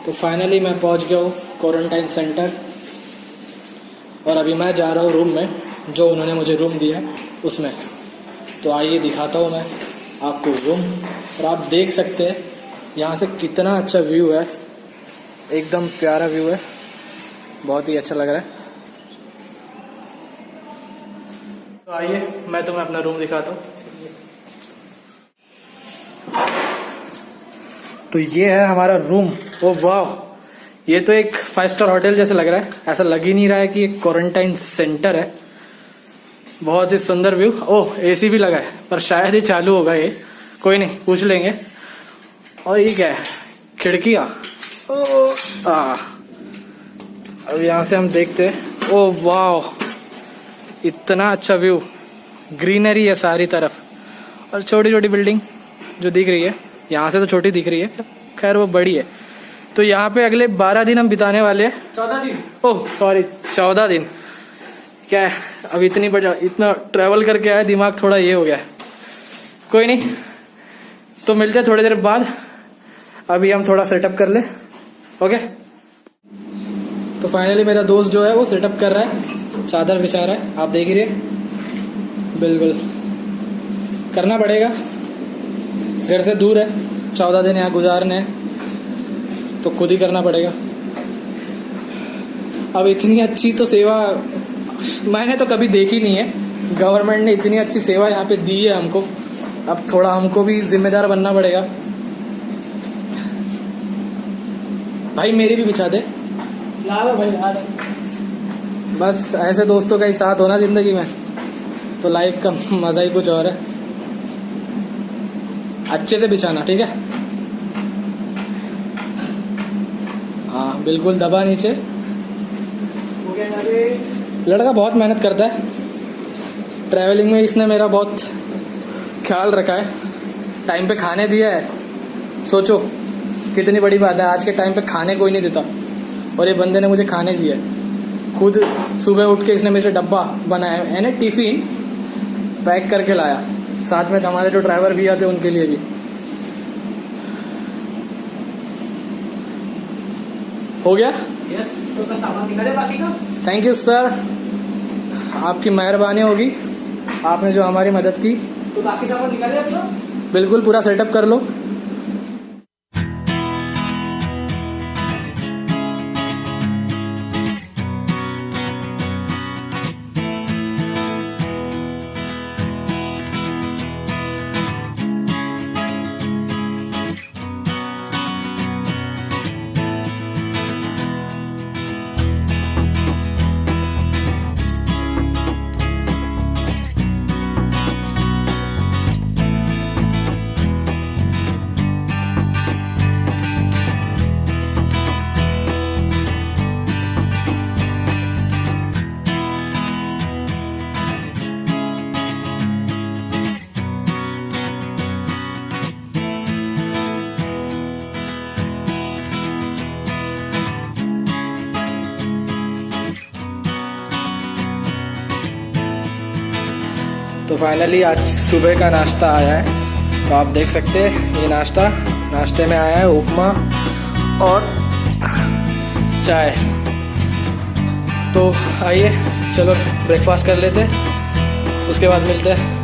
तो फाइनली मैं पहुंच गया हूँ क्वारंटाइन सेंटर और अभी मैं जा रहा हूँ रूम में, जो उन्होंने मुझे रूम दिया है उसमें। तो आइए दिखाता हूँ मैं आपको रूम, और आप देख सकते हैं यहाँ से कितना अच्छा व्यू है, एकदम प्यारा व्यू है, बहुत ही अच्छा लग रहा है। तो आइए मैं तुम्हें अपना रूम दिखाता हूँ। तो ये है हमारा रूम। ओ वाह, ये तो एक 5 स्टार होटल जैसे लग रहा है, ऐसा लग ही नहीं रहा है कि एक क्वारंटाइन सेंटर है। बहुत ही सुंदर व्यू। ओह, एसी भी लगा है, पर शायद ही चालू होगा ये, कोई नहीं, पूछ लेंगे। और ये क्या है, खिड़कियाँ। अब यहाँ से हम देखते हैं। ओ वाह, इतना अच्छा व्यू, ग्रीनरी है सारी तरफ, और छोटी छोटी बिल्डिंग जो दिख रही है, यहाँ से तो छोटी दिख रही है, खैर वो बड़ी है। तो यहाँ पे अगले 12 दिन हम बिताने वाले हैं। 14 दिन, ओह सॉरी 14 दिन। क्या है, अब इतना ट्रैवल करके आया, दिमाग थोड़ा ये हो गया है, कोई नहीं। तो मिलते हैं थोड़ी देर बाद, अभी हम थोड़ा सेटअप कर ले। ओके। तो फाइनली मेरा दोस्त जो है वो सेटअप कर रहा है, चादर बिछा रहा है, आप देख रहे हैं। बिल्कुल करना पड़ेगा, घर से दूर है, 14 दिन यहाँ गुजारने हैं, तो खुद ही करना पड़ेगा। अब इतनी अच्छी तो सेवा मैंने तो कभी देखी नहीं है, गवर्नमेंट ने इतनी अच्छी सेवा यहाँ पे दी है हमको, अब थोड़ा हमको भी जिम्मेदार बनना पड़ेगा। भाई मेरी भी बिछा दे। ला दो भाई, ला दो। बस ऐसे दोस्तों का ही साथ होना जिंदगी में, तो लाइफ का मजा ही कुछ और है। अच्छे से बिछाना, ठीक है? हाँ बिल्कुल, दबा नीचे। लड़का बहुत मेहनत करता है, ट्रैवलिंग में इसने मेरा बहुत ख्याल रखा है, टाइम पे खाने दिया है। सोचो कितनी बड़ी बात है, आज के टाइम पे खाने कोई नहीं देता, और ये बंदे ने मुझे खाने दिया है। खुद सुबह उठ के इसने मेरे लिए डब्बा बनाया, यानी टिफिन पैक करके लाया, साथ में हमारे जो ड्राइवर भी आते उनके लिए भी। हो गया? यस, तो सामान निकाले बाकी का। थैंक यू सर, आपकी मेहरबानी होगी, आपने जो हमारी मदद की। तो बाकी सामान निकाले अपना? बिल्कुल, पूरा सेटअप कर लो। तो फाइनली आज सुबह का नाश्ता आया है, तो आप देख सकते हैं ये नाश्ते में आया है उपमा और चाय। तो आइए चलो ब्रेकफास्ट कर लेते हैं, उसके बाद मिलते हैं।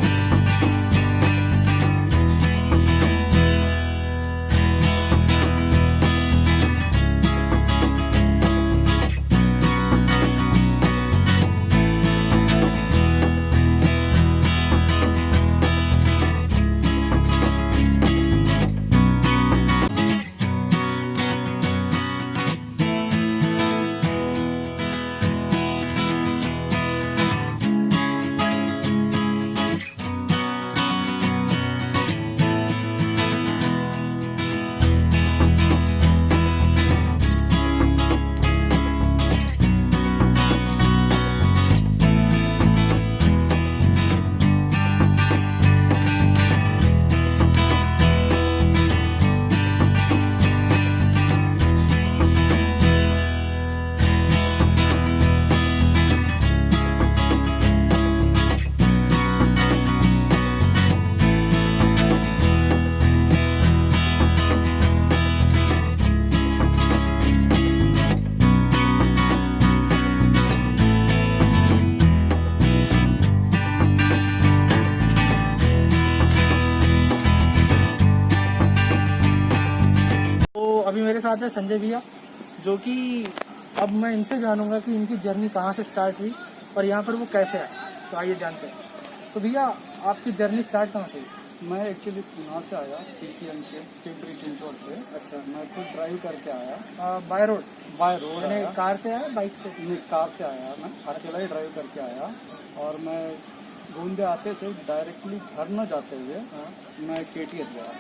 मेरे साथ है संजय भैया, जो कि अब मैं इनसे जानूंगा कि इनकी जर्नी कहाँ से स्टार्ट हुई और यहाँ पर वो कैसे आए। तो आइए जानते हैं। तो भैया आपकी जर्नी स्टार्ट कहाँ से हुई? मैं एक्चुअली पुणे से आया, PCM से, पिंपरी चिंचवड से। अच्छा। मैं खुद ड्राइव करके आया, बाय रोड? बाय रोड मैंने आया। कार से आया, बाइक से? नहीं, कार से आया, मैं अकेला ही ड्राइव करके आया। और मैं बूंदे आते से डायरेक्टली घर न जाते हुए मैं KTS गया।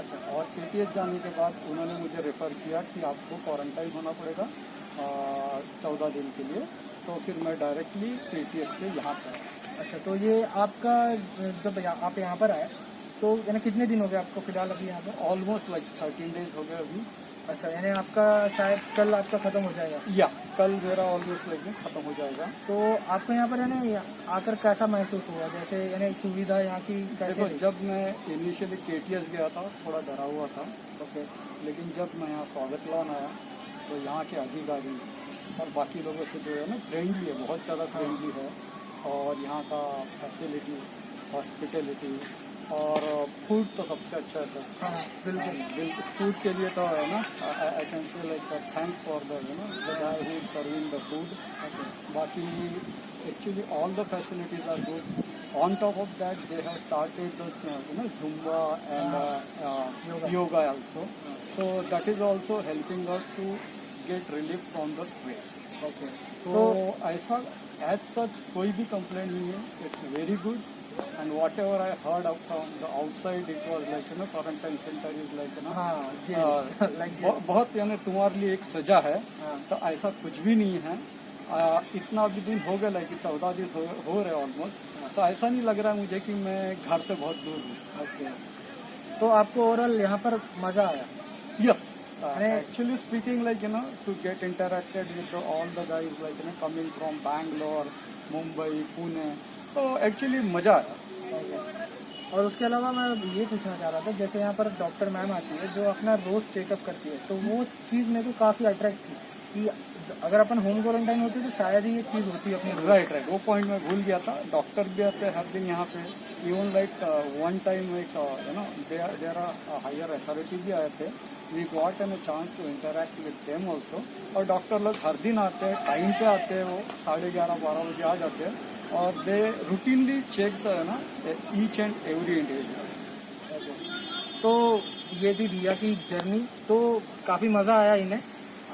अच्छा। और KTS जाने के बाद उन्होंने मुझे रेफ़र किया कि आपको क्वारंटाइन होना पड़ेगा 14 दिन के लिए। तो फिर मैं डायरेक्टली KTS से यहाँ पे आया। अच्छा, तो ये आपका जब आप यहाँ पर आए तो यानी कितने दिन हो गए आपको फिलहाल अभी यहाँ पर? ऑलमोस्ट लाइक 13 डेज हो गए अभी। अच्छा, यानी आपका शायद कल आपका ख़त्म हो जाएगा? या कल मेरा ऑलमोस्ट लाइक ख़त्म हो जाएगा। तो आपको यहाँ पर यानी आकर कैसा महसूस हुआ? जैसे यानी सुविधा यहाँ की कैसे देखो, थी? जब मैं इनिशियली KTS गया था थोड़ा डरा हुआ था। ओके। लेकिन जब मैं यहाँ स्वागत लॉन आया तो यहाँ के अधिकारी और बाकी लोगों से जो है ना फ्रेंडली है, बहुत ज़्यादा फ्रेंडली है। और यहाँ का फैसिलिटी, हॉस्पिटलिटी और फूड तो सबसे अच्छा है सर। हाँ, बिल्कुल। बिल्कुल फूड के लिए तो है ना, I can say like thanks for the you know the guy who is serving the food. बाकी actually all the facilities are good. On top of that, they have started the Zumba and yoga also. So that is also helping us to get relief from the stress. Okay. तो ऐसा as such कोई भी complaint नहीं है. It's very good. And whatever I heard from the outside, it was like quarantine center is like हाँ जी, like बहुत तुम्हारे लिए एक सजा है। हाँ। तो ऐसा कुछ भी नहीं है। इतना भी दिन हो गया, लाइक 14 दिन हो रहे ऑलमोस्ट। तो ऐसा नहीं लग रहा है मुझे कि मैं घर से बहुत दूर हूँ। ओके। तो आपको ओवरऑल यहाँ पर मजा आया? Yes, actually speaking like to get interacted with all the guys like coming from Bangalore, Mumbai, Pune. तो एक्चुअली मजा आया। और उसके अलावा मैं ये पूछना चाह रहा था, जैसे यहाँ पर डॉक्टर मैम आती है जो अपना रोज चेकअप करती है, तो वो चीज़ मेरे को काफ़ी अट्रैक्ट थी कि अगर अपन होम क्वारंटाइन होते तो शायद ही ये चीज़ होती अपने। राइट, वो पॉइंट मैं भूल गया था। डॉक्टर भी आते हैं हर दिन यहाँ पे। इवन लाइक वन टाइम एक देयर हायर अथॉरिटी भी आए थे। We got an chance to interact with them also. और डॉक्टर लोग हर दिन आते हैं, टाइम पे आते हैं। वो 11:30-12 बजे आ जाते हैं और they routinely check the each and every individual. तो ये थी भैया की जर्नी। तो काफ़ी मज़ा आया इन्हें।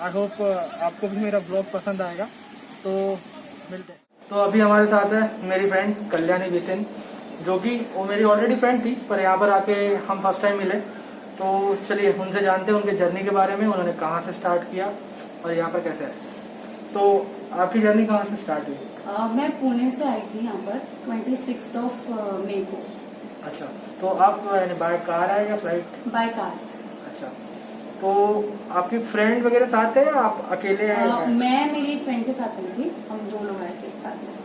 आई होप आपको भी मेरा ब्लॉग पसंद आएगा। तो मिलते हैं। तो अभी हमारे साथ है मेरी फ्रेंड कल्याणी बिसेन, जो कि वो मेरी ऑलरेडी फ्रेंड थी, पर यहाँ पर आके हम फर्स्ट टाइम मिले। तो चलिए उनसे जानते हैं उनके जर्नी के बारे में, उन्होंने कहाँ से स्टार्ट किया और यहाँ पर कैसे है। तो आपकी जर्नी कहाँ से स्टार्ट हुई? मैं पुणे से आई थी यहाँ पर 26 मई को। अच्छा, तो आप बाय कार आए या फ्लाइट? By car. अच्छा, तो आपकी फ्रेंड वगैरह साथ है या आप अकेले आए? मैं मेरी एक फ्रेंड के साथ आई थी, हम 2 लोग आए थे साथ में।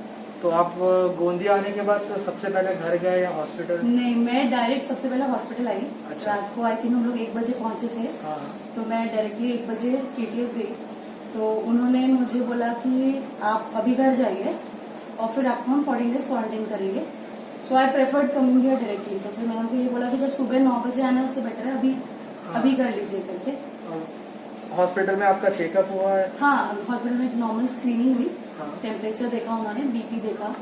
तो आप गोंदिया आने के बाद सबसे पहले घर गए या हॉस्पिटल? नहीं, मैं डायरेक्ट सबसे पहले हॉस्पिटल आई। अच्छा। रात को आई थी, हम लोग 1 बजे पहुंचे थे। हाँ। तो मैं डायरेक्टली 1 बजे KTS गई। तो उन्होंने मुझे बोला कि आप अभी घर जाइए और फिर आपको हम 14 डेज क्वारंटाइन करेंगे। So I preferred coming here directly. तो फिर मैंने उनको ये बोला कि जब सुबह 9 बजे आना है उससे बेटर है अभी कर लीजिए करके। हॉस्पिटल में आपका चेकअप हुआ है? हाँ, हॉस्पिटल में एक नॉर्मल स्क्रीनिंग हुई। हाँ। टेम्परेचर देखा उन्होंने, BP देखा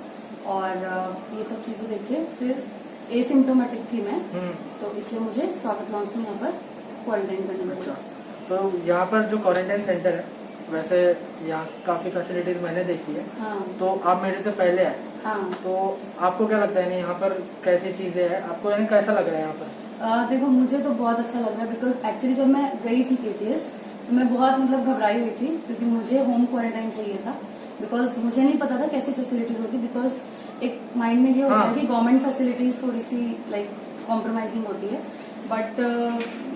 और ये सब चीजें देखे। फिर एसिम्टोमेटिक थी मैं, तो इसलिए मुझे स्वागत लॉन्स में यहाँ पर क्वारंटाइन करना पड़ा। तो यहाँ पर जो क्वारंटाइन सेंटर है, वैसे यहाँ काफी फैसिलिटीज मैंने देखी है। हाँ। तो आप मेरे से पहले आए। हाँ। तो आपको क्या लगता है यहाँ पर कैसी चीजें हैं, आपको यानी कैसा लग रहा है यहाँ पर? देखो, मुझे तो बहुत अच्छा लग रहा है बिकॉज एक्चुअली जब मैं गई थी KTS तो मैं बहुत घबराई हुई थी, क्योंकि मुझे होम क्वारंटाइन चाहिए था। बिकॉज मुझे नहीं पता था कैसी फैसिलिटीज होगी। बिकॉज एक माइंड में ये होता है कि गवर्नमेंट फैसिलिटीज थोड़ी सी लाइक कॉम्प्रोमाइजिंग होती है। बट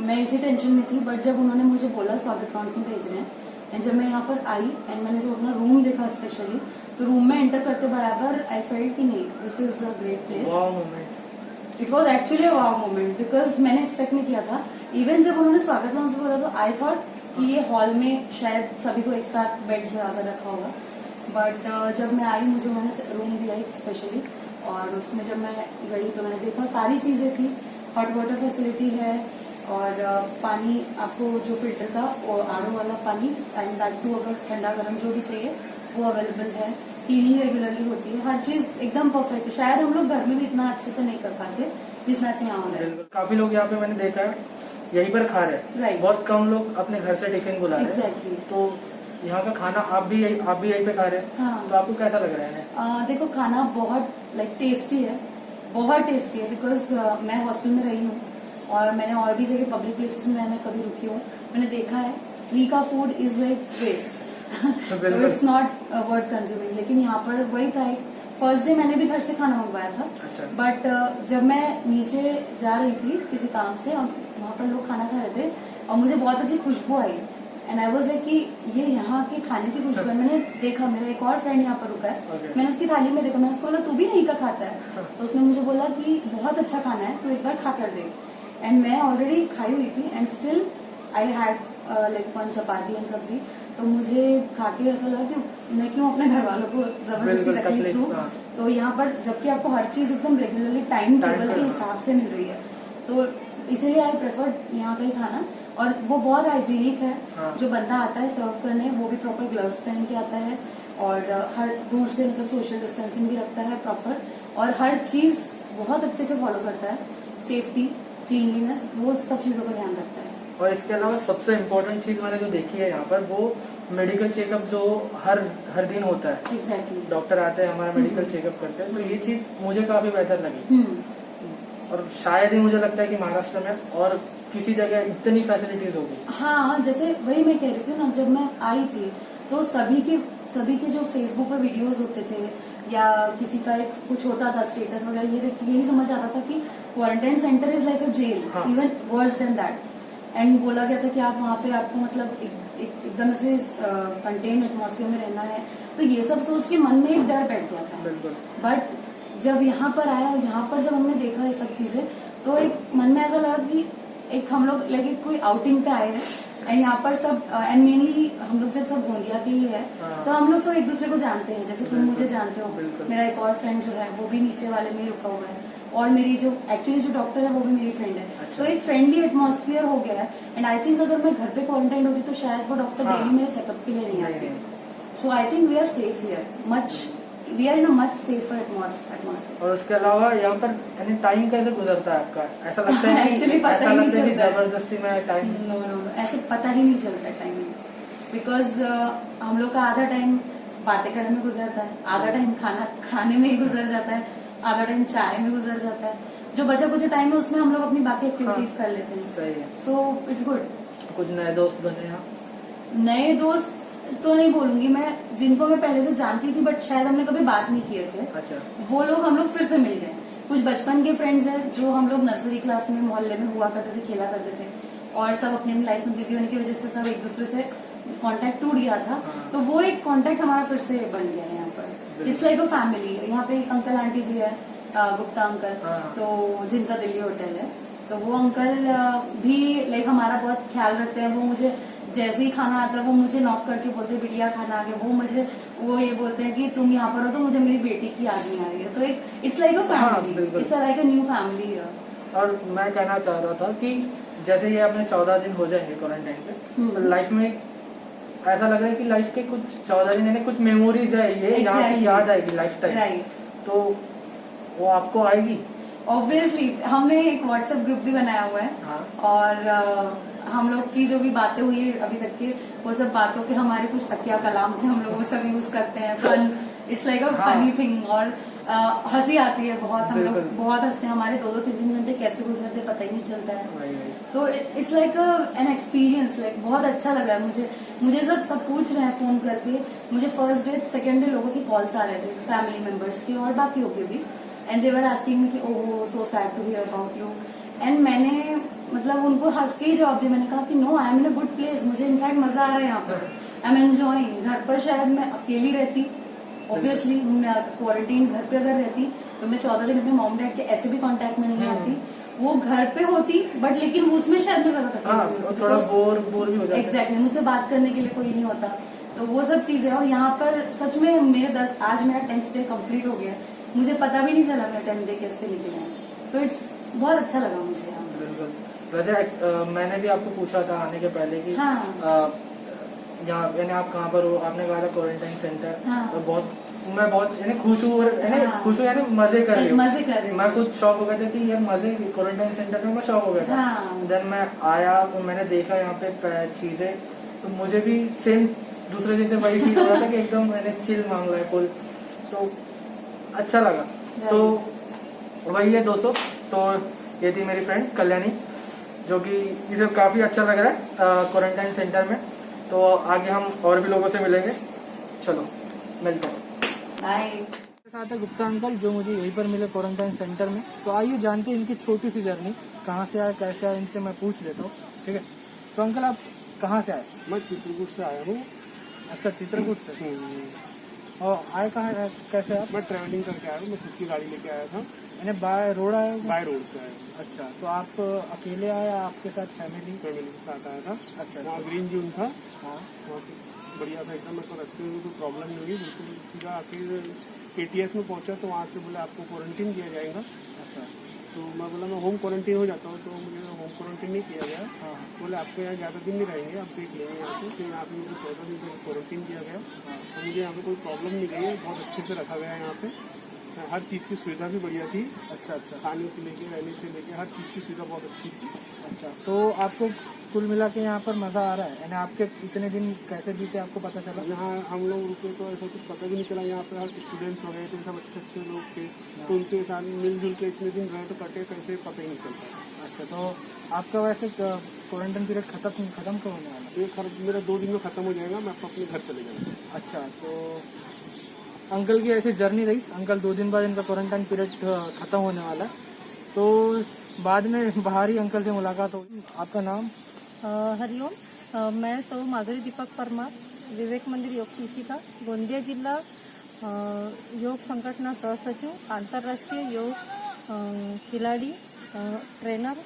मैं इसी टेंशन में थी। बट जब उन्होंने मुझे बोला स्वागत लॉन्स में भेज रहे हैं, एंड जब मैं यहाँ पर आई एंड मैंने जब अपना रूम देखा स्पेशली, तो रूम में एंटर करते बराबर आई फेल्ट कि नहीं, this is a great place. It was actually a wow moment because मैंने एक्सपेक्ट नहीं किया था। इवन जब उन्होंने स्वागत लॉन्स में बोला तो आई थॉट कि ये हॉल में शायद सभी को एक साथ बेड्स लगाकर रखा होगा। बट जब मैं आई, मुझे उन्होंने रूम दिया स्पेशली, और उसमें जब मैं गई तो मैंने देखा सारी चीजें थी। हॉट वाटर फैसिलिटी है, और पानी आपको जो फिल्टर का आरओ वाला पानी एंड दैट टू अगर ठंडा गर्म जो भी चाहिए वो अवेलेबल है। क्लीनिंग रेगुलरली होती है, हर चीज एकदम परफेक्ट है। शायद हम लोग घर में भी इतना अच्छे से नहीं कर पाते जितना अच्छे यहाँ हो रहा है। काफी लोग यहाँ पे मैंने देखा है यहीं पर खा रहे हैं, Right. बहुत कम लोग अपने घर से टिफिन बुला रहे हैं। Exactly. तो यहाँ का खाना आप भी यहीं पे खा रहे हैं, हाँ। तो आपको कैसा लग रहा है? देखो खाना बहुत टेस्टी है, बहुत टेस्टी है। बिकॉज मैं हॉस्टल में रही हूँ और मैंने और भी जगह पब्लिक प्लेसेस में मैं कभी रुकी हूँ, मैंने देखा है फ्री का फूड इज लाइक वेस्ट, तो इट्स नॉट वर्थ कंज्यूमिंग। लेकिन यहाँ पर वही था, एक फर्स्ट डे मैंने भी घर से खाना मंगवाया था, अच्छा। बट जब मैं नीचे जा रही थी किसी काम से और वहाँ पर लोग खाना खा रहे थे और मुझे बहुत अच्छी खुशबू आई एंड आई वाज लाइक कि ये यहाँ के खाने की खुशबू है। मैंने देखा, मेरा एक और फ्रेंड यहाँ पर रुका है, Okay. मैंने उसकी थाली में देखा, मैंने उसको बोला तू भी यहीं का खाता है? तो उसने मुझे बोला कि बहुत अच्छा खाना है, तू एक बार खा कर देख। एंड मैं ऑलरेडी खाई हुई थी and still I had like 1 chapati and सब्जी। तो मुझे खा के ऐसा लगा कि मैं क्यों अपने घर वालों को जबरदस्ती बिल्कुल तकलीफ तकलीफ, दूं। हाँ। तो यहाँ पर जबकि आपको हर चीज एकदम रेगुलरली टाइम टेबल के हाँ। हिसाब से मिल रही है, तो इसीलिए आई प्रेफर यहाँ का ही खाना। और वो बहुत हाइजीनिक है, हाँ। जो बंदा आता है सर्व करने वो भी प्रॉपर ग्लव्स पहन के आता है और हर दूर से मतलब सोशल डिस्टेंसिंग भी रखता है प्रॉपर, और हर चीज बहुत अच्छे से फॉलो करता है। सेफ्टी, क्लीनलीनेस, वो सब चीजों का ध्यान रखता है। और इसके अलावा सबसे इम्पोर्टेंट चीज मैंने जो देखी है यहाँ पर, वो मेडिकल चेकअप जो हर दिन होता है। एग्जैक्टली। डॉक्टर आते हैं, हमारा मेडिकल चेकअप करते हैं, तो ये चीज मुझे काफी बेहतर लगी। और शायद ही मुझे लगता है कि महाराष्ट्र में और किसी जगह इतनी फैसिलिटीज होगी। हाँ, जैसे वही मैं कह रही थी ना, जब मैं आई थी तो सभी के जो फेसबुक पे वीडियोस होते थे या किसी का एक कुछ होता था स्टेटस वगैरह, ये देख के यही समझ आता था कि quarantine centre is like a jail, even worse than that. And बोला गया था कि आप वहाँ पे आपको मतलब एकदम ऐसे कंटेन एटमॉस्फेयर में रहना है। तो ये सब सोच के मन में एक डर बैठ गया था। बिल्कुल। बट जब यहाँ पर आया और यहाँ पर जब हमने देखा ये सब चीजें, तो एक मन में ऐसा लगा कि एक हम लोग लगे कोई आउटिंग पे आए हैं एंड यहाँ पर सब एंड मेनली हम लोग जब सब गोंदिया के ही है, तो हम लोग सब एक दूसरे को जानते हैं। जैसे तुम मुझे जानते हो, मेरा एक और फ्रेंड जो है वो भी नीचे वाले में ही रुका हुआ है, और मेरी जो एक्चुअली जो डॉक्टर है वो भी मेरी फ्रेंड है। तो एक फ्रेंडली एटमॉस्फेयर हो गया है। एंड आई थिंक अगर मैं घर पे क्वारंटाइन होती तो शायद वो डॉक्टर डेली मेरे चेकअप के लिए नहीं आते। So I think we are safe here, we are in a much safer atmosphere. और उसके अलावा यहाँ पर यानी टाइम कैसे गुजरता है आपका? ऐसा लगता है Actually पता ही नहीं चलता। जबरदस्ती में टाइम नो, ऐसे पता ही नहीं चलता टाइमिंग। बिकॉज हम लोग का आधा टाइम बातें करने में गुजरता है, आधा टाइम खाना खाने में ही गुजर जाता है, आधा टाइम चाय में गुजर जाता है। जो बचा कुछ टाइम है उसमें हम लोग अपनी बाकी एक्टिविटीज कर लेते हैं। सही है। So it's good. कुछ नए दोस्त बने यहाँ? नए दोस्त तो नहीं बोलूंगी मैं, जिनको मैं पहले से जानती थी बट शायद हमने कभी बात नहीं किए थे, अच्छा। वो लोग हम लोग फिर से मिल गए। कुछ बचपन के फ्रेंड्स हैं जो हम लोग नर्सरी क्लास में मोहल्ले में हुआ करते थे, खेला करते थे, और सब अपनी अपनी लाइफ में बिजी होने की वजह से सब एक दूसरे से कांटेक्ट टूट गया था। तो वो एक कांटेक्ट हमारा फिर से बन गया है यहाँ पर। It's like a family. यहाँ पे एक अंकल आंटी भी है, गुप्ता अंकल, तो जिनका दिल्ली होटल है, तो वो अंकल भी लाइक हमारा बहुत ख्याल रखते हैं। वो मुझे जैसे ही खाना आता है वो मुझे नॉक करके बोलते हैं बिटिया खाना आ गया। वो ये बोलते हैं कि तुम यहाँ पर हो तो मुझे मेरी बेटी की याद नहीं आ रही है। तो एक it's like a family, it's like a new family here. और मैं कहना चाह रहा था कि जैसे ये अपने 14 दिन हो जाएंगे क्वारंटाइन पे, तो लाइफ में ऐसा लग रहा है कि लाइफ के कुछ 14 दिन यानी कुछ मेमोरीज है ये यहाँ की याद आएगी लाइफ टाइम। राइट। तो वो आपको आएगी ऑब्वियसली। हमने एक व्हाट्सएप ग्रुप भी बनाया हुआ है। हाँ। और हम लोग की जो भी बातें हुई है अभी तक के, वो सब बातों के हमारे कुछ तकिया कलाम थे, हम लोग वो सब यूज करते हैं। Fun, it's like a funny thing. और हंसी आती है बहुत, हम लोग बहुत हंसते हैं। हमारे 2-3 घंटे कैसे गुजरते पता ही नहीं चलता है। तो it's like an experience, like बहुत अच्छा लग रहा है मुझे सब पूछ रहे हैं फोन करके। मुझे फर्स्ट डे सेकेंड डे लोगों की कॉल्स आ रहे थे, फैमिली मेंबर्स के और बाकियों के भी, and they were asking me कि oh so sad to hear about you. And मैंने मतलब उनको हंस के ही जवाब दिया। मैंने कहा कि no, I am in a good place, मुझे इनफैक्ट मजा आ रहा है यहाँ पर, आई एम एंजॉइंग। घर पर शायद मैं अकेली रहती, ऑब्वियसली मैं क्वारंटीन घर पे अगर रहती तो मैं 14 दिन अपने मॉम डैड के ऐसे भी कांटेक्ट में नहीं आती। वो घर पे होती बट लेकिन उसमें शायद मैं ज्यादा तकलीफ होती, थोड़ा बोर भी हो जाता। एग्जैक्टली, मुझसे बात करने के लिए कोई नहीं होता। तो वो सब चीजें। और यहाँ पर सच में आज मेरा 10th डे कंप्लीट हो गया, मुझे पता भी नहीं चला मेरा 10th डे कैसे निकला है। सो इट्स बहुत अच्छा लगा मुझे यहाँ। बिल्कुल। वैसे मैंने भी आपको पूछा था आने के पहले कि हाँ। यहाँ यानी आप कहाँ पर हो, आपने कहा था क्वारंटाइन सेंटर। हाँ। और मैं बहुत यानी खुश हूँ और हाँ। खुश हूँ यानी मजे कर रही हूँ। मजे कर रही हूँ। मैं खुद शॉक हो गया था कि यार मजे क्वारंटाइन सेंटर में, मैं शॉक हो गया था। हाँ। देन मैं आया तो मैंने देखा यहाँ पे चीजें, तो मुझे भी सेम दूसरे दिन से वही फील हो रहा था कि एकदम मैंने चिल मांग रहा है फुल, तो अच्छा लगा। तो वही है दोस्तों, तो ये थी मेरी फ्रेंड कल्याणी, जो कि इसे काफी अच्छा लग रहा है क्वारंटाइन सेंटर में। तो आगे हम और भी लोगों से मिलेंगे, चलो मिलते हैं। बाय। मेरे साथ है गुप्ता अंकल, जो मुझे यहीं पर मिले क्वारंटाइन सेंटर में। तो आइए जानते हैं इनकी छोटी सी जर्नी, कहाँ से आए कैसे आए, इनसे मैं पूछ लेता हूँ। ठीक है, तो अंकल आप कहाँ से आए? मैं चित्रकूट से आया हूँ। अच्छा, चित्रकूट से। और आए कहाँ कैसे आप? मैं ट्रैवलिंग करके आया हूँ, मैं खुद की गाड़ी लेके आया था। यानी बाय रोड आए हो? बाय रोड से आया हूँ। अच्छा, तो आप अकेले आए या आपके साथ फैमिली? फैमिली के साथ आया था। अच्छा वहाँ अच्छा। ग्रीन जोन था, हाँ वहाँ पे बढ़िया था एकदम। मेरे को रास्ते में कोई प्रॉब्लम नहीं हुई, बिल्कुल सीधा आखिर KTS में पहुंचा तो वहाँ से बोले आपको क्वारंटीन किया जाएगा। अच्छा। तो मैं बोला मैं होम क्वारंटीन हो जाता हूँ, तो मुझे होम क्वारंटीन नहीं किया गया। हाँ बोले आपको यहाँ ज़्यादा दिन नहीं रहेंगे, आप देख लेंगे यहाँ पे। फिर यहाँ पे मुझे 14 दिन तक क्वारंटीन किया गया। हाँ। तो मुझे यहाँ पे कोई प्रॉब्लम नहीं गई है, बहुत अच्छे से रखा गया है यहाँ पे। हर चीज़ की सुविधा भी बढ़िया थी, अच्छा अच्छा खाने से लेके रहने से लेके हर चीज़ की सुविधा बहुत अच्छी थी। अच्छा। तो आपको कुल मिला के यहाँ पर मजा आ रहा है? यानी आपके इतने दिन कैसे बीते आपको पता चला? यहाँ हम लोग रुके तो ऐसा कुछ पता भी नहीं चला। यहाँ पे हर स्टूडेंट्स हो गए थे, सब अच्छे अच्छे लोग थे, तो उनके साथ मिलजुल के इतने दिन रहे तो कटे कैसे पता ही नहीं चलता। अच्छा, तो आपका वैसे क्वारंटाइन पीरियड खत्म कब होने वाला? एक मेरा 2 दिन में ख़त्म हो जाएगा, मैं अपने घर चले जाऊँगा। अच्छा, तो अंकल की ऐसी जर्नी रही। अंकल 2 दिन बाद इनका क्वारंटाइन पीरियड खत्म होने वाला है, तो बाद में बाहर ही अंकल से मुलाकात होगी। आपका नाम? हरिओम, मैं सौ माधुरी दीपक परमार, विवेक मंदिर योग शिक्षिका, गोंदिया जिला योग संगठन सहसचिव, अंतर्राष्ट्रीय योग खिलाड़ी, ट्रेनर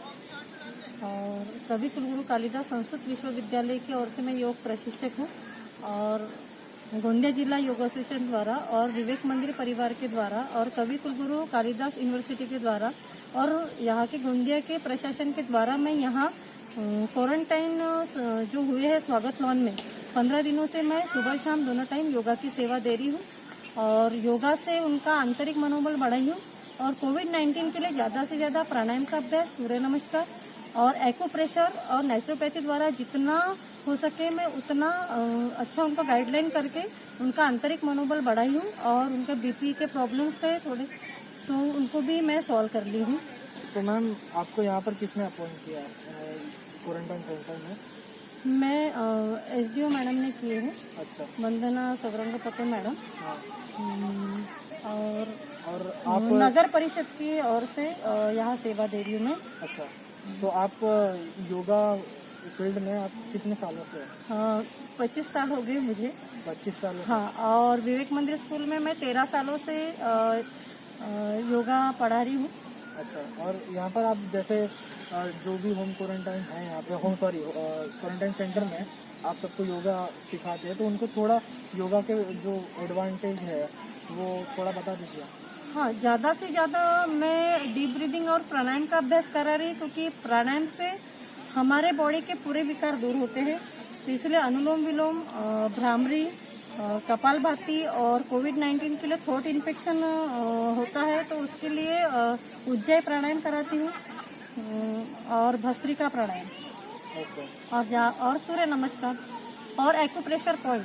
और कवि कुलगुरु कालिदास संस्कृत विश्वविद्यालय की ओर से मैं योग प्रशिक्षक हूँ। और गोंदिया जिला योग एसोसिएशन द्वारा और विवेक मंदिर परिवार के द्वारा और कवि कुलगुरु कालिदास यूनिवर्सिटी के द्वारा और यहाँ के गोंदिया के प्रशासन के द्वारा मैं यहाँ क्वारंटाइन जो हुए हैं स्वागत लॉन में 15 दिनों से मैं सुबह शाम दोनों टाइम योगा की सेवा दे रही हूँ और योगा से उनका आंतरिक मनोबल बढ़ाई हूँ। और कोविड-19 के लिए ज़्यादा से ज़्यादा प्राणायाम का अभ्यास, सूर्य नमस्कार और एक्यूप्रेशर और नेचुरोपैथी द्वारा जितना हो सके मैं उतना अच्छा उनको गाइडलाइन करके उनका आंतरिक मनोबल बढ़ाई हूँ। और उनके BP के प्रॉब्लम्स थे थोड़े, तो उनको भी मैं सॉल्व कर ली हूँ। तो मैम आपको यहाँ पर किसने अपॉइंट किया क्वारंटाइन सेंटर में? मैं SDO मैडम ने किए हैं, अच्छा। वंदना सवरंगपते मैडम। हाँ। और आप नगर परिषद की ओर से यहाँ सेवा दे रही हूँ मैं। अच्छा, तो आप योगा फील्ड में आप कितने सालों से हैं? 25 साल हो गए मुझे। 25 साल? हाँ, और विवेक मंदिर स्कूल में मैं 13 सालों से योगा पढ़ा रही हूँ। अच्छा, और यहाँ पर आप जैसे जो भी होम क्वारंटाइन है यहाँ पे क्वारंटाइन सेंटर में आप सबको योगा सिखाते हैं, तो उनको थोड़ा योगा के जो एडवांटेज है वो थोड़ा बता दीजिए। हाँ, ज़्यादा से ज़्यादा मैं डीप ब्रीदिंग और प्राणायाम का अभ्यास करा रही, क्योंकि प्राणायाम से हमारे बॉडी के पूरे विकार दूर होते हैं। तो इसलिए अनुलोम विलोम, भ्रामरी, कपालभाति और कोविड-19 के लिए थ्रोट इन्फेक्शन होता है तो उसके लिए उज्जय प्राणायाम कराती हूँ और भस्त्रिका प्राणायाम और सूर्य नमस्कार और एक्यूप्रेशर पॉइंट।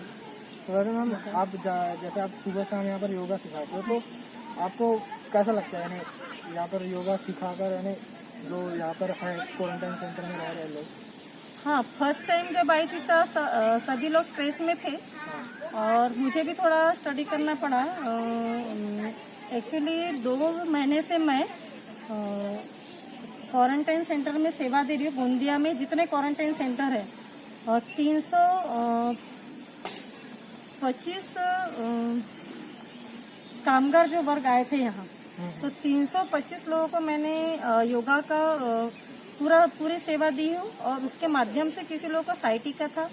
तो वैसे मैम आप जैसे आप सुबह शाम यहाँ पर योगा सिखाते हो, तो आपको कैसा लगता है यानी यहाँ पर योगा सिखाकर, यानी जो यहाँ पर है क्वारंटाइन सेंटर में रह रहे लोग? हाँ, फर्स्ट टाइम जब आई थी तो सभी लोग स्ट्रेस में थे और मुझे भी थोड़ा स्टडी करना पड़ा। एक्चुअली 2 महीने से मैं क्वारंटाइन सेंटर में सेवा दे रही हूँ। गोंदिया में जितने क्वारंटाइन सेंटर है और 325 कामगार जो वर्ग आए थे यहाँ, तो 325 लोगों को मैंने योगा का पूरी सेवा दी हूँ। और उसके माध्यम से किसी लोगों को साइटिका था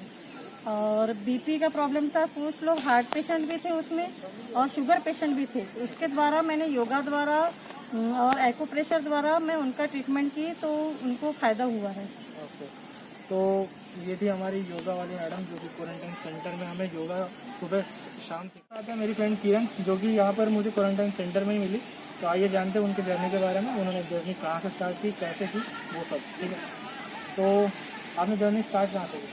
और BP का प्रॉब्लम था, कुछ लोग हार्ट पेशेंट भी थे उसमें और शुगर पेशेंट भी थे। उसके द्वारा मैंने योगा द्वारा और एक्यूप्रेशर द्वारा मैं उनका ट्रीटमेंट की तो उनको फायदा हुआ है। ओके, तो ये थी हमारी योगा वाली मैडम जो कि क्वारंटाइन सेंटर में हमें योगा सुबह शाम सिखाता है। मेरी फ्रेंड किरण जो कि यहाँ पर मुझे क्वारंटाइन सेंटर में ही मिली। तो आइए जानते हैं उनके जर्नी के बारे में, उन्होंने जर्नी कहाँ से स्टार्ट की, कैसे की, वो सब। ठीक है, तो आपने जर्नी स्टार्ट कहाँ से की?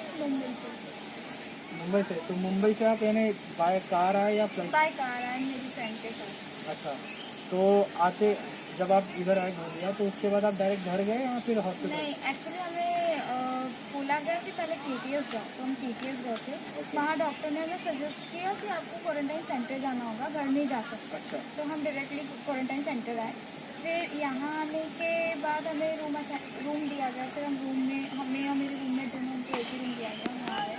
मुंबई से। तो मुंबई से आप यानी बाय कार आए या फ्लाइट? बाय कार आए मेरी फ्रेंड के साथ। अच्छा, तो आते जब आप इधर आए घूमिया तो उसके बाद आप डायरेक्ट घर गए या फिर हॉस्पिटल? नहीं, एक्चुअली हमें बोला गया कि पहले केटीएस जाओ, तो हम केटीएस गए थे। वहाँ डॉक्टर ने हमें सजेस्ट किया कि आपको क्वारंटाइन सेंटर जाना होगा, घर नहीं जा सकते। अच्छा, तो हम डायरेक्टली क्वारंटाइन सेंटर आए। फिर यहाँ आने के बाद हमें रूम दिया गया। फिर हम रूम में, हमें और मेरे रूममेट दोनों को एक ही रूम दिया गया। हम आए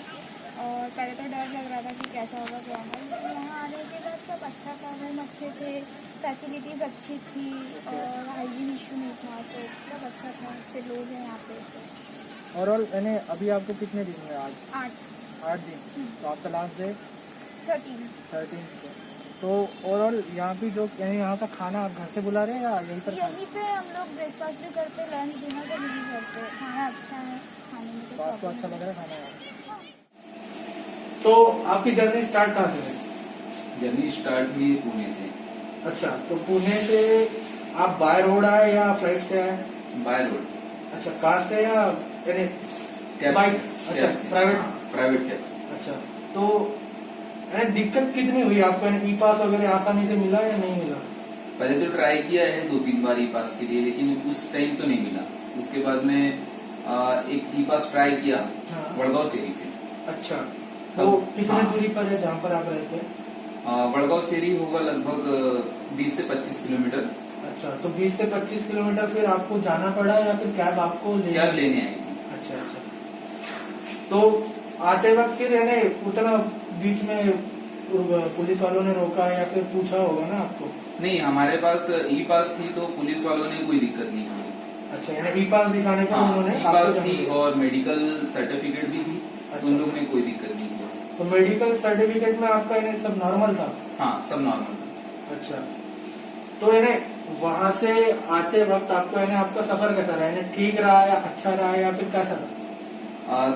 और पहले तो डर लग रहा था कि कैसा होगा क्या होगा। यहाँ आने के बाद सब अच्छा था, रूम अच्छे थे, फैसिलिटीज़ अच्छी थी और हाइजीन इशू नहीं था, तो सब अच्छा था। अच्छे लोग हैं यहाँ पे। ओवरऑल यानी अभी आपको कितने दिन हुए आज? 8 दिन। तो आपका लास्ट डे 13 13 तो ओवरऑल यहाँ भी जो यानी यहाँ का खाना आप घर से बुला रहे हैं या यहीं पर? यहीं पे हम लोग ब्रेकफास्ट भी करते, लंच डिनर तो नहीं करते। खाना अच्छा है, खाने में तो आपको अच्छा लग रहा है खाना यहाँ? हाँ। तो आपकी जर्नी स्टार्ट कहाँ से है? जर्नी स्टार्ट हुई पुणे से। अच्छा, तो पुणे से आप बाय रोड आए या फ्लाइट से आए? By road. अच्छा, कार से या यानी कैब बाइक? से। अच्छा, प्राइवेट कैब से। अच्छा, तो यानी दिक्कत कितनी हुई आपको? यानी ई पास वगैरह आसानी से मिला या नहीं मिला? पहले तो ट्राई किया है 2-3 बार ई पास के लिए, लेकिन उस टाइम तो नहीं मिला। उसके बाद में एक ई पास ट्राई किया हाँ। वड़गांव सेरी से। अच्छा, तो कितने हाँ। दूरी पर है जहाँ पर आप रहते हैं? वड़गांव सेरी होगा लगभग 20 से 25 किलोमीटर। अच्छा, तो 20 से 25 किलोमीटर फिर आपको जाना पड़ा या फिर कैब आपको कैब लेने आई थी। अच्छा अच्छा, तो आते वक्त फिर यानी उतना बीच में पुलिस वालों ने रोका या फिर पूछा होगा ना आपको? नहीं, हमारे पास ई पास थी तो पुलिस वालों ने कोई दिक्कत नहीं की। अच्छा, यानी ई पास दिखाने पर उन्होंने ई आपको पास जाने थी दिया। और मेडिकल सर्टिफिकेट भी थी। अच्छा। तो उन लोगों ने कोई दिक्कत नहीं किया। तो मेडिकल सर्टिफिकेट में आपका यानी सब नॉर्मल था? हाँ, सब नॉर्मल था। अच्छा, तो यानी वहाँ से आते वक्त आपको यानी आपका सफर कैसा रहा? यानी ठीक रहा या अच्छा रहा या फिर कैसा रहा?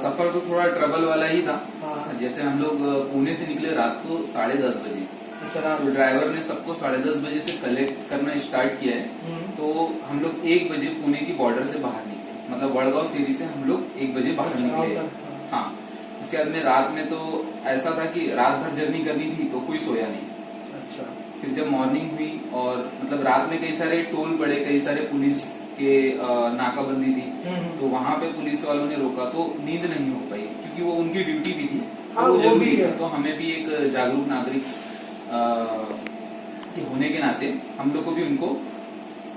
सफर तो थोड़ा ट्रबल वाला ही था। हाँ। जैसे हम लोग पुणे से निकले रात को 10:30 बजे। अच्छा, रात तो ड्राइवर ने सबको 10:30 बजे से कलेक्ट करना स्टार्ट किया है। तो हम लोग 1 बजे पुणे की बॉर्डर से बाहर निकले, मतलब वड़गांव सीरी से हम लोग 1 बजे बाहर अच्छा, निकले। हाँ। हाँ, उसके बाद में रात में तो ऐसा था कि रात भर जर्नी करनी थी तो कोई सोया नहीं। अच्छा, फिर जब मॉर्निंग हुई और मतलब रात में कई सारे टोल पड़े, कई सारे पुलिस के नाकाबंदी थी, तो वहाँ पे पुलिस वालों ने रोका तो नींद नहीं हो पाई, क्योंकि वो उनकी ड्यूटी भी थी। हाँ, वो वो जरूरी भी था। है। तो हमें भी एक जागरूक नागरिक होने के नाते हम लोग को भी उनको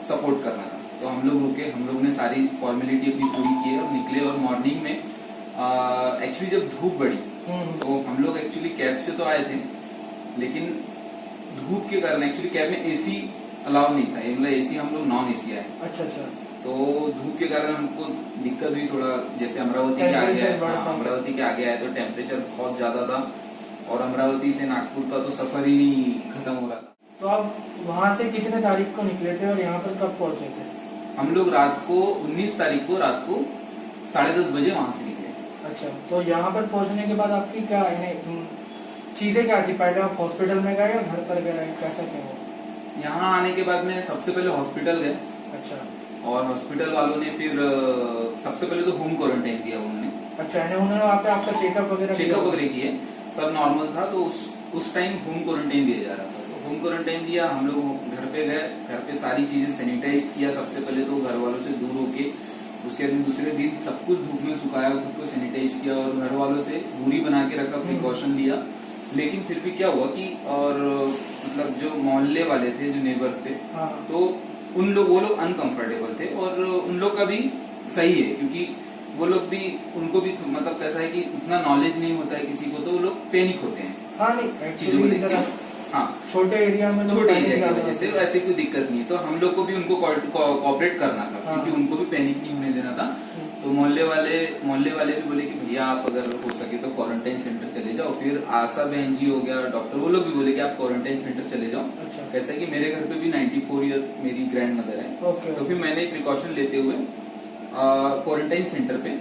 सपोर्ट करना था। तो हम लोग रुके, हम लोग ने सारी फॉर्मेलिटी अपनी पूरी की और निकले। और मॉर्निंग में एक्चुअली जब धूप बढ़ी तो हम लोग एक्चुअली कैब से तो आए थे, लेकिन धूप के कारण एक्चुअली कैब में एसी अलाउ नहीं था, मतलब एसी हम लोग नॉन एसी आए। अच्छा अच्छा, तो धूप के कारण हमको दिक्कत हुई थोड़ा। जैसे अमरावती के आगे आए, अमरावती के आगे आए तो टेम्परेचर बहुत ज्यादा था और अमरावती से नागपुर का तो सफर ही नहीं खत्म हो रहा था। तो आप वहाँ से कितने तारीख को निकले थे और यहाँ पर कब पहुँचे थे? हम लोग रात को 19 तारीख को रात को 10:30 बजे वहाँ से निकले। अच्छा, तो यहाँ पर पहुँचने के बाद आपकी क्या चीजें क्या थी? पहले आप हॉस्पिटल में गए या घर पर गए, कैसा क्या हुआ? यहाँ आने के बाद में सबसे पहले हॉस्पिटल गए। अच्छा, और हॉस्पिटल वालों ने फिर सबसे पहले तो होम क्वारंटाइन दिया उन्होंने। अच्छा, यानी उन्होंने वहाँ पे आपका चेकअप वगैरह किए, सब नॉर्मल था। तो उस टाइम होम क्वारंटाइन दिया जा रहा था। तो होम क्वारंटाइन दिया, हम लोग घर पे गए, घर पे सारी चीजें सैनिटाइज किया सबसे पहले तो घर वालों से दूर होके। उसके बाद दूसरे दिन सब कुछ धूप में सुखाया, खुद को सैनिटाइज किया और घर वालों से दूरी बना के रखा, प्रिकॉशन लिया। लेकिन फिर भी क्या हुआ कि और मतलब जो मोहल्ले वाले थे, जो नेबर्स थे, हाँ। तो वो लोग अनकंफर्टेबल थे और उन लोग का भी सही है, क्योंकि वो लोग भी, उनको भी मतलब कैसा है कि उतना नॉलेज नहीं होता है किसी को, तो वो लोग पैनिक होते हैं। हाँ, नहीं चीजों को देख के। हाँ, छोटे एरिया में छोटे एरिया की वजह से ऐसे कोई दिक्कत नहीं है। तो हम लोग को भी उनको कोऑपरेट करना था, हाँ। क्योंकि उनको भी पैनिक नहीं होने देना था। तो तो मोहल्ले वाले भी बोले कि भैया आप अगर हो सके तो क्वारंटाइन सेंटर चले जाओ। फिर आशा बहन जी हो गया, डॉक्टर, वो लोग भी बोले कि आप क्वारंटाइन सेंटर चले जाओ। अच्छा। कैसा है कि मेरे घर पे भी 94 ईयर मेरी ग्रैंड मदर है, ओके। तो फिर मैंने प्रिकॉशन लेते हुए क्वारंटाइन सेंटर पे